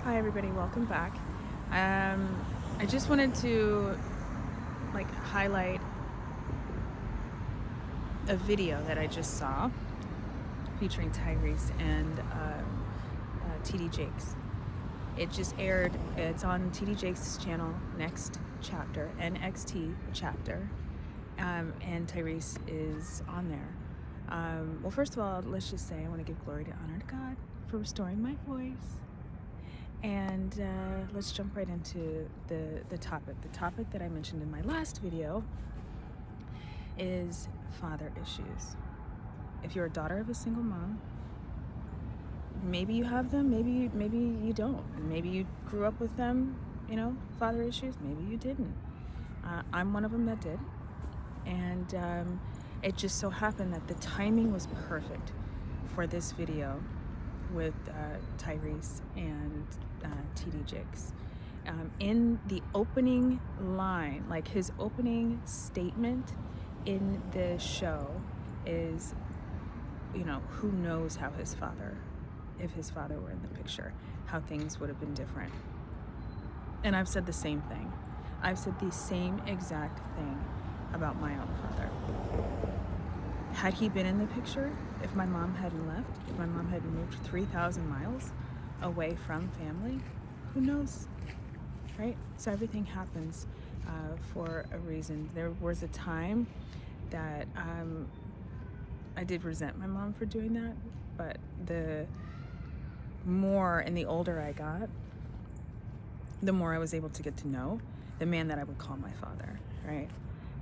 Hi everybody, welcome back. I just wanted to highlight a video that I just saw featuring Tyrese and T.D. Jakes. It just aired. It's on T.D. Jakes' channel, NXT Chapter, NXT Chapter, and Tyrese is on there. Well, first of all, let's just say I want to give glory to honor to God for restoring my voice. And let's jump right into the topic. The topic that I mentioned in my last video is father issues. If you're a daughter of a single mom, maybe you have them, maybe you don't. And maybe you grew up with them, father issues, maybe you didn't. I'm one of them that did. And it just so happened that the timing was perfect for this video with Tyrese and T.D. Jakes. In the opening line, like his opening statement in the show is, who knows how if his father were in the picture, how things would have been different. And I've said the same thing. I've said the same exact thing about my own father. Had he been in the picture, if my mom hadn't left, if my mom had moved 3,000 miles away from family, who knows, right? So everything happens for a reason. There was a time that I did resent my mom for doing that, but the more and the older I got, the more I was able to get to know the man that I would call my father, right?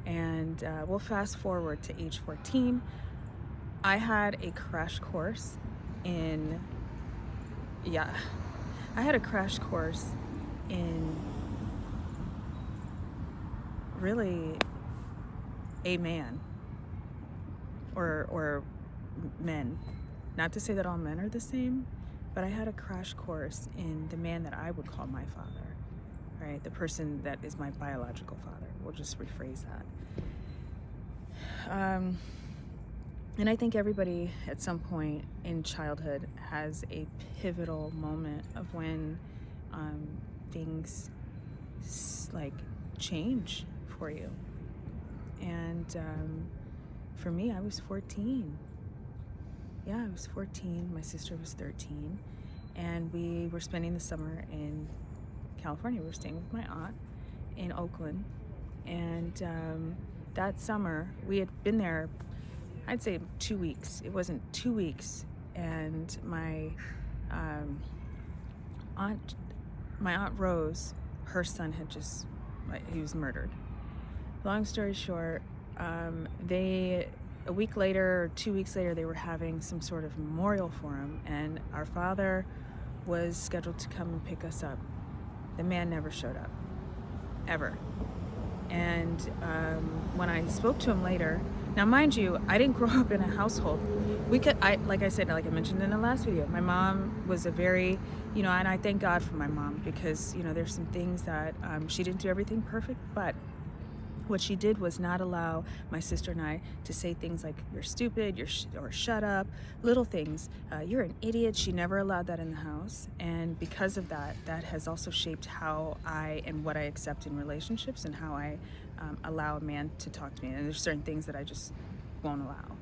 And we'll fast forward to age 14. I had a crash course in really a man or men. Not to say that all men are the same, but I had a crash course in the man that I would call my father, right? The person that is my biological father. We'll just rephrase that. And I think everybody at some point in childhood has a pivotal moment of when things change for you. And for me, I was 14. Yeah, I was 14. My sister was 13. And we were spending the summer in California. We were staying with my aunt in Oakland. And that summer, we had been there, I'd say 2 weeks. It wasn't 2 weeks. And my aunt Rose, her son had he was murdered. Long story short, a week later or 2 weeks later, they were having some sort of memorial for him, and our father was scheduled to come and pick us up. The man never showed up, ever. And when I spoke to him later, now mind you, I didn't grow up in a household. Like I mentioned in the last video, my mom was a very, and I thank God for my mom, because, there's some things that she didn't do everything perfect, but what she did was not allow my sister and I to say things like, you're stupid, or shut up, little things. You're an idiot. She never allowed that in the house. And because of that, that has also shaped how what I accept in relationships, and how I allow a man to talk to me. And there's certain things that I just won't allow.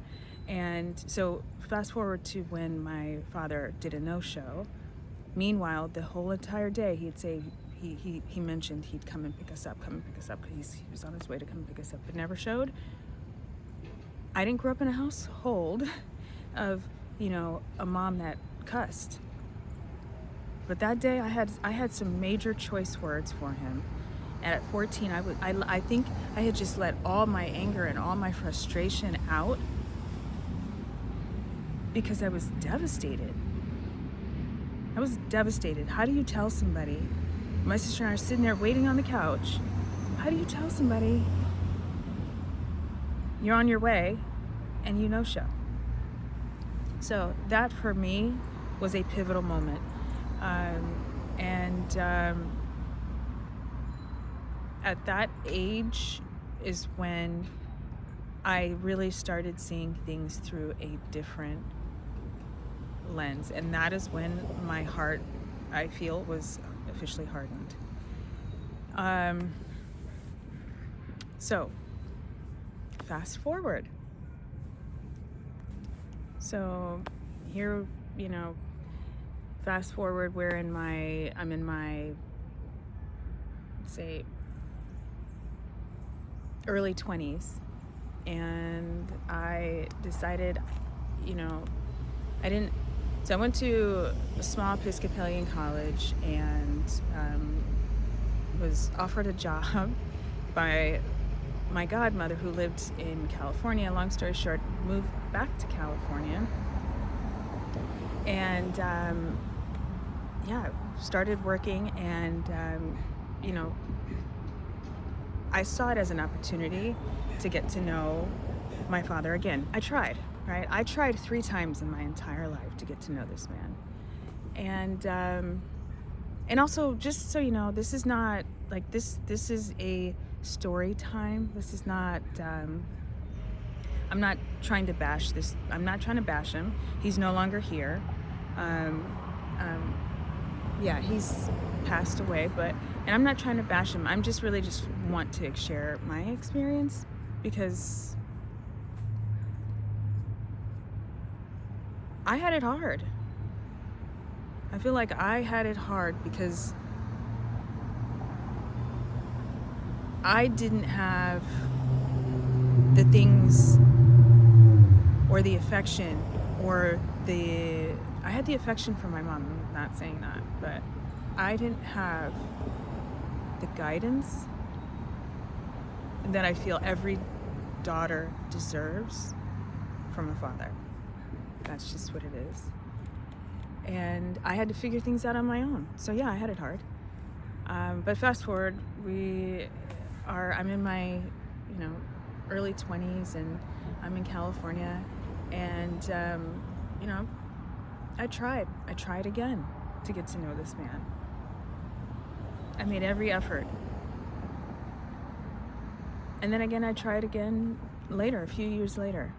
And so fast forward to when my father did a no-show. Meanwhile, the whole entire day, he'd say, he mentioned he'd come and pick us up, because he was on his way to come and pick us up, but never showed. I didn't grow up in a household of, a mom that cussed. But that day I had some major choice words for him. And at 14, I think I had just let all my anger and all my frustration out, because I was devastated. How do you tell somebody? My sister and I are sitting there waiting on the couch. How do you tell somebody you're on your way and you no-show? So that for me was a pivotal moment. At that age is when I really started seeing things through a different lens. And that is when my heart I feel was officially hardened. So, fast forward. So, here, fast forward, I'm in my, say, early 20s, and I decided, so I went to a small Episcopalian college and was offered a job by my godmother, who lived in California. Long story short, moved back to California, and started working, and I saw it as an opportunity to get to know my father again. I tried, right? I tried 3 times in my entire life to get to know this man. And also, just so you know, this is not like this is a story time. This is not I'm not trying to bash this. I'm not trying to bash him. He's no longer here. He's passed away, and I'm not trying to bash him. I'm just want to share my experience, because I had it hard. I feel like I had it hard because I didn't have the things or the affection I had the affection for my mom. I'm not saying that, but I didn't have the guidance that I feel every daughter deserves from a father. That's just what it is. And I had to figure things out on my own. So yeah, I had it hard. But fast forward, I'm in my, early 20s, and I'm in California, and I tried again to get to know this man. I made every effort. And then again, I tried again later, a few years later.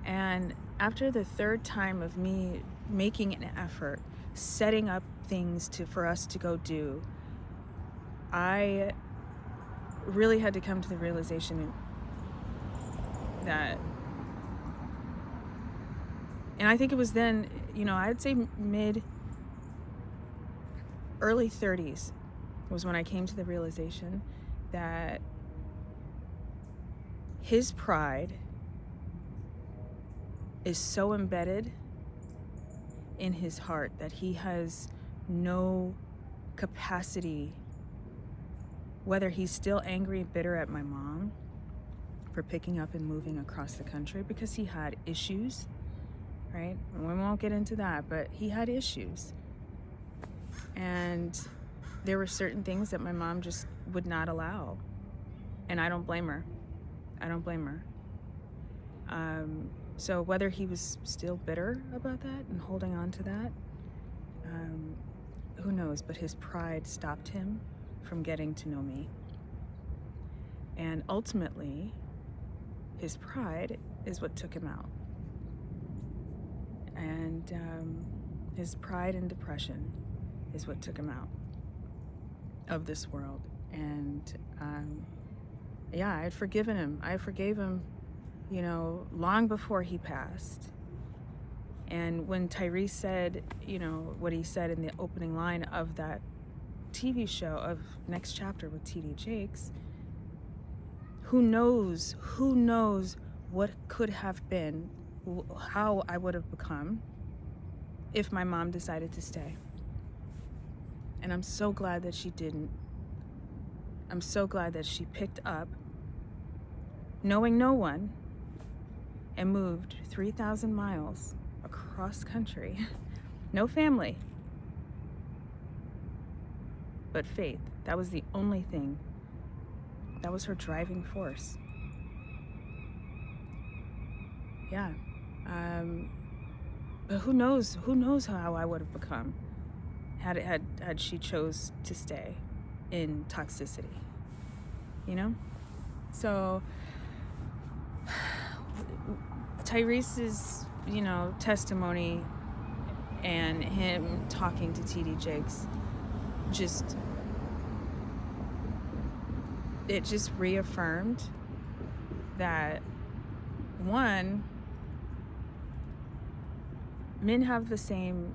And after the 3rd time of me making an effort, setting up things for us to go do, I really had to come to the realization that, and I think it was then, I'd say early 30s was when I came to the realization that his pride is so embedded in his heart that he has no capacity, whether he's still angry and bitter at my mom for picking up and moving across the country because he had issues, right? And we won't get into that, but he had issues. And there were certain things that my mom just would not allow. And I don't blame her. So whether he was still bitter about that and holding on to that, who knows? But his pride stopped him from getting to know me. And ultimately, his pride is what took him out. And his pride and depression is what took him out of this world. And I had forgiven him. I forgave him, long before he passed. And when Tyrese said, what he said in the opening line of that TV show of Next Chapter with T.D. Jakes, who knows what could have been, how I would have become if my mom decided to stay. And I'm so glad that she didn't. I'm so glad that she picked up, knowing no one, and moved 3,000 miles across country. No family, but faith. That was the only thing. That was her driving force. Yeah. But who knows how I would have become had she chose to stay in toxicity, So Tyrese's, testimony and him talking to T.D. Jakes it just reaffirmed that, one, men have the same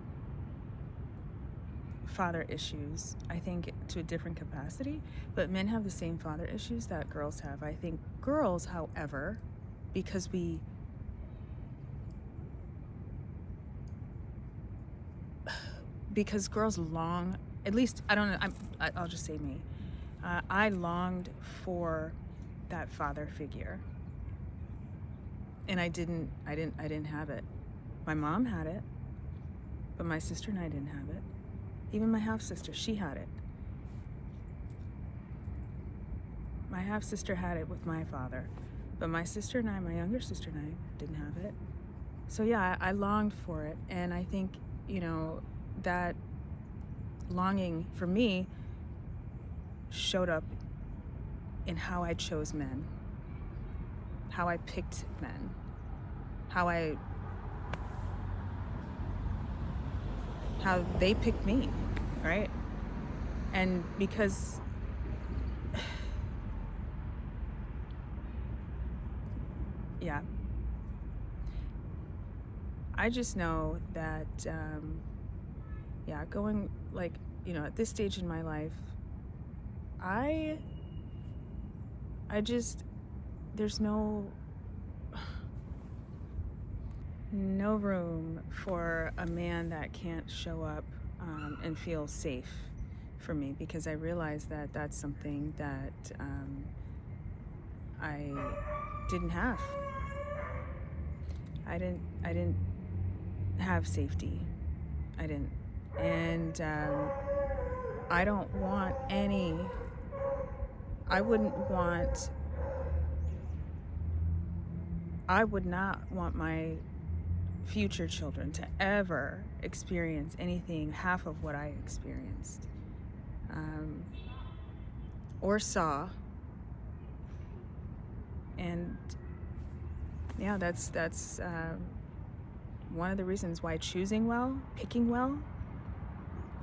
father issues, I think, to a different capacity, but men have the same father issues that girls have. I think girls, however, because girls long, at least, I don't know, I'll just say me, I longed for that father figure, and I didn't have it. My mom had it, but my sister and I didn't have it. Even my half-sister, she had it. My half-sister had it with my father, but my sister and I, my younger sister and I, didn't have it. So yeah, I longed for it, and I think, that longing for me showed up in how I chose men, how I picked men, how they picked me, right? And because yeah, I just know that going, like, at this stage in my life, I just, there's no room for a man that can't show up and feel safe for me, because I realize that that's something that I didn't have. I didn't have safety. I didn't. And I don't want I would not want my future children to ever experience anything half of what I experienced or saw. And yeah, that's one of the reasons why choosing well, picking well,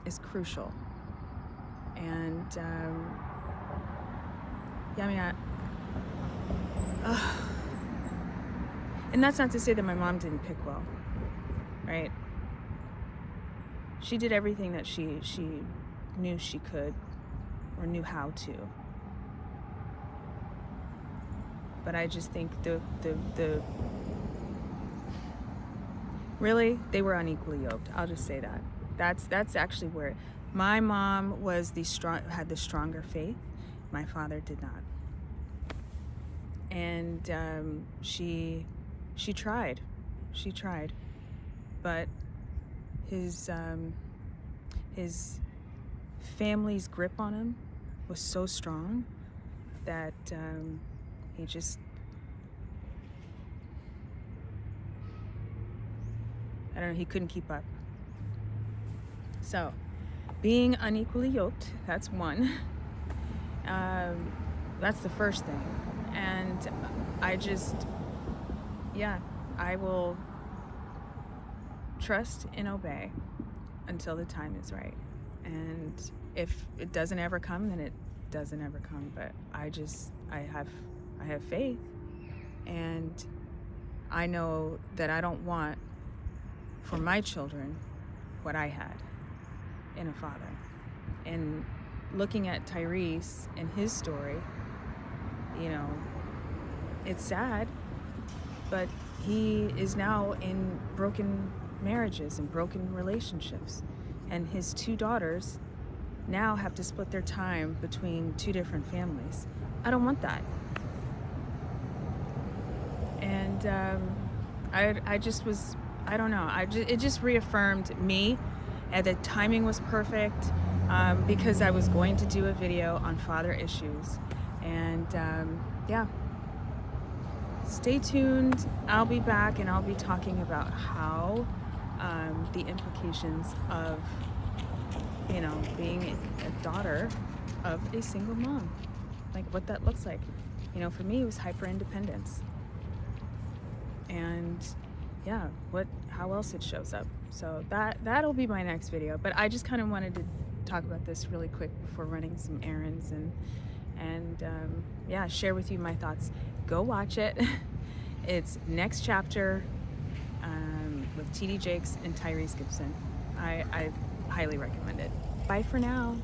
is crucial. And and that's not to say that my mom didn't pick well, right? She did everything that she knew she could or knew how to. But I just think really, they were unequally yoked. I'll just say that. That's actually where my mom was had the stronger faith. My father did not. And she tried, but his family's grip on him was so strong that he just, I don't know, he couldn't keep up. So, being unequally yoked, that's one. That's the first thing. And I just, I will trust and obey until the time is right. And if it doesn't ever come, then it doesn't ever come. But I have faith, and I know that I don't want for my children what I had in a father. And looking at Tyrese and his story, it's sad, but he is now in broken marriages and broken relationships, and his two daughters now have to split their time between two different families. I don't want that. And I just was, I don't know, it just reaffirmed me, and the timing was perfect, because I was going to do a video on father issues. And stay tuned. I'll be back, and I'll be talking about how the implications of being a daughter of a single mom, like what that looks like. For me, it was hyper independence, and how else it shows up. So that'll be my next video. But I just kind of wanted to talk about this really quick before running some errands and yeah, share with you my thoughts. Go watch it. It's Next Chapter with T.D. Jakes and Tyrese Gibson. I highly recommend it. Bye for now.